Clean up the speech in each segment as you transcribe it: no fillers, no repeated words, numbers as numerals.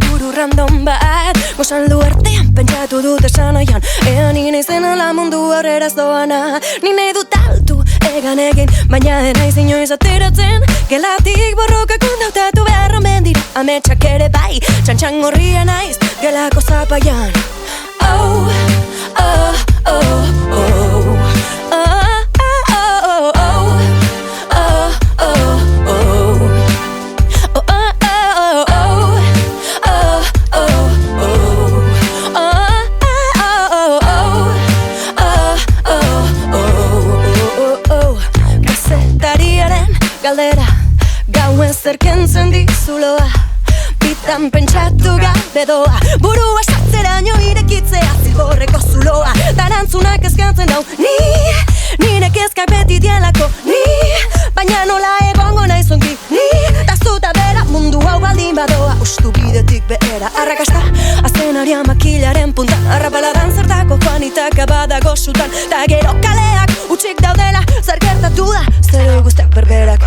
buru random bat Gozan luartean pentsatu dut esan aian Ea ni naizen ala mundu horreraz doana Ni nahi dut altu egan egin Baina enaiz inoiz ateratzen Gelatik borrokak ondautatu behar omen dira Ametsak ere bai, txantxan gorria naiz Gelako zapaian Oh, oh, oh, oh Galdera, gauen zerkentzen dizuloa Bitan pentsatu gabe doa Burua sartzeraino irekitzea zigorreko zuloa Darantzunak eskatzen dau Nire kezkak beti dialako Baina nola egongo naiz ongi Tazuta bera mundu hau baldin badoa Ustu bidetik behera arrakasta Azenaria makilaren punta Arrapaladan zertako fanitaka badago sutan Ta gero kaleak utxik daudela Zer gertatu da, zero guztiak berberak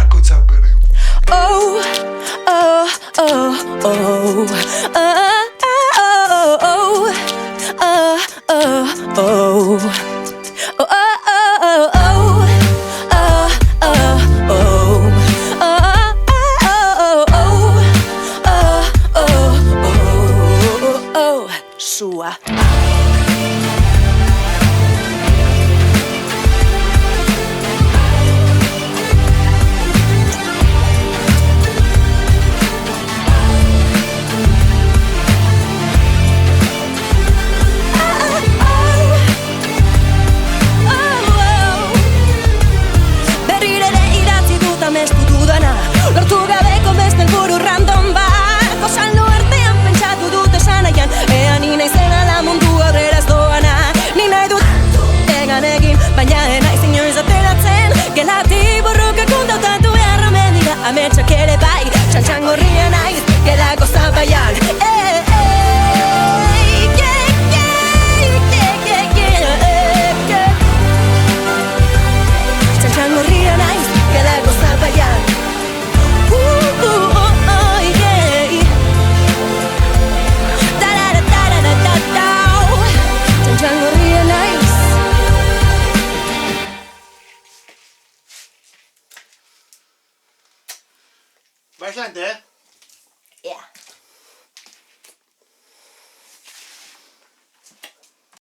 Oh, oh, oh, oh, oh, oh, oh, Sua Lortu gabeko beste helburu random bat Gozan luartean pentsatu dut esan aian Ea ni naizen ala mundu horreraz doana Ni nahi dut egan egin Baina enaiz inoiz ateratzen Gelatik borrokak ondautatu behar omen dira Ametsak ere bai, txantxan gorria naiz Gelako zapaian Txantxan gorria naiz Gelako zapaian Bastante, Yeah.